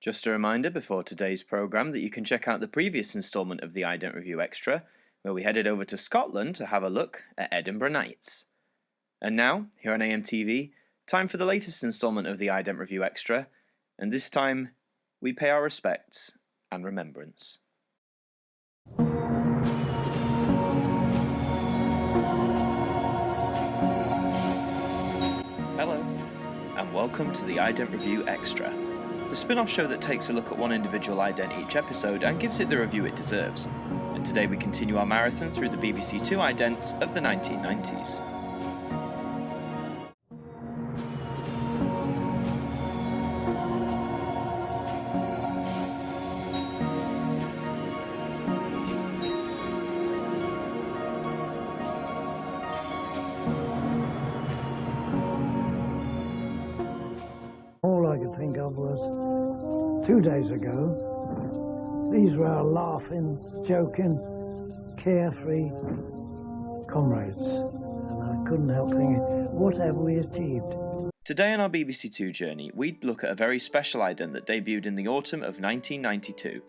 Just a reminder before today's programme that you can check out the previous instalment of the Ident Review Extra, where we headed over to Scotland to have a look at Edinburgh Nights. And now, here on AMTV, time for the latest instalment of the Ident Review Extra, and this time, we pay our respects and remembrance. Hello, and welcome to the Ident Review Extra, the spin-off show that takes a look at one individual ident each episode and gives it the review it deserves. And today we continue our marathon through the BBC2 idents of the 1990s. All I could think of was 2 days ago, these were our laughing, joking, carefree comrades, and I couldn't help thinking, what have we achieved? Today on our BBC2 journey, we'd look at a very special ident that debuted in the autumn of 1992.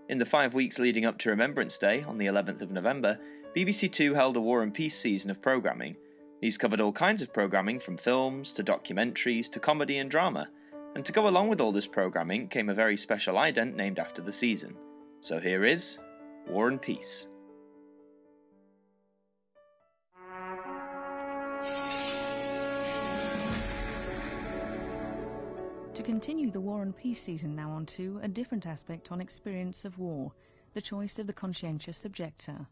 In the 5 weeks leading up to Remembrance Day, on the 11th of November, BBC2 held a War and Peace season of programming. These covered all kinds of programming, from films to documentaries to comedy and drama. And to go along with all this programming came a very special ident named after the season. So here is War and Peace. To continue the War and Peace season now on to a different aspect on experience of war, the choice of the conscientious subjector.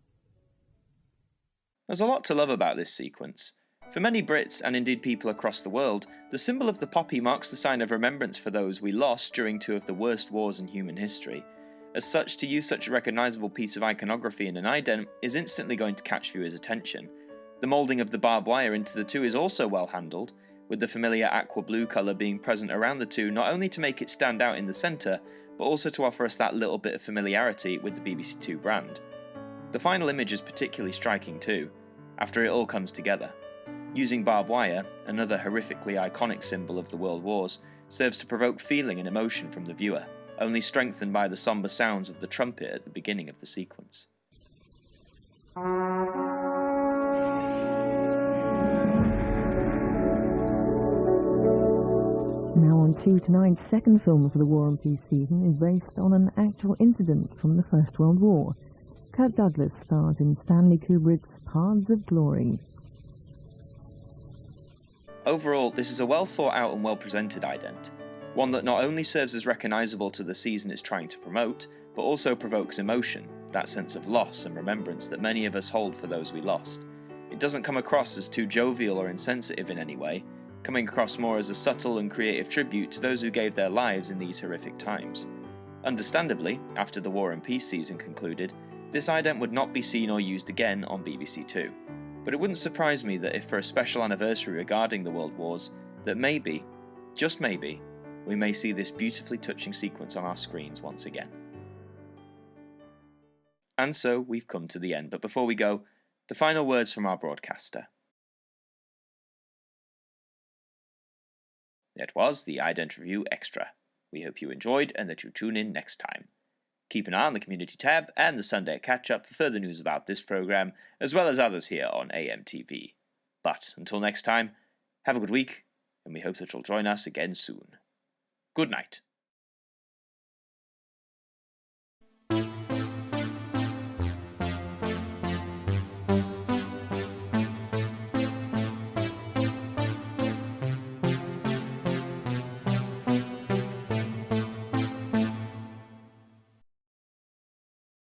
There's a lot to love about this sequence. For many Brits, and indeed people across the world, the symbol of the poppy marks the sign of remembrance for those we lost during two of the worst wars in human history. As such, to use such a recognisable piece of iconography in an ident is instantly going to catch viewers' attention. The moulding of the barbed wire into the two is also well handled, with the familiar aqua blue colour being present around the two not only to make it stand out in the centre, but also to offer us that little bit of familiarity with the BBC2 brand. The final image is particularly striking too, after it all comes together. Using barbed wire, another horrifically iconic symbol of the World Wars, serves to provoke feeling and emotion from the viewer, only strengthened by the sombre sounds of the trumpet at the beginning of the sequence. Now on to tonight's second film for the War and Peace season is based on an actual incident from the First World War. Kirk Douglas stars in Stanley Kubrick's Paths of Glory. Overall, this is a well thought out and well presented ident, one that not only serves as recognisable to the season it's trying to promote, but also provokes emotion, that sense of loss and remembrance that many of us hold for those we lost. It doesn't come across as too jovial or insensitive in any way, coming across more as a subtle and creative tribute to those who gave their lives in these horrific times. Understandably, after the War and Peace season concluded, this ident would not be seen or used again on BBC2. But it wouldn't surprise me that if for a special anniversary regarding the World Wars, that maybe, just maybe, we may see this beautifully touching sequence on our screens once again. And so we've come to the end, but before we go, the final words from our broadcaster. That was the Ident Review Extra. We hope you enjoyed and that you tune in next time. Keep an eye on the Community tab and the Sunday Catch-Up for further news about this programme, as well as others here on AMTV. But until next time, have a good week, and we hope that you'll join us again soon. Good night.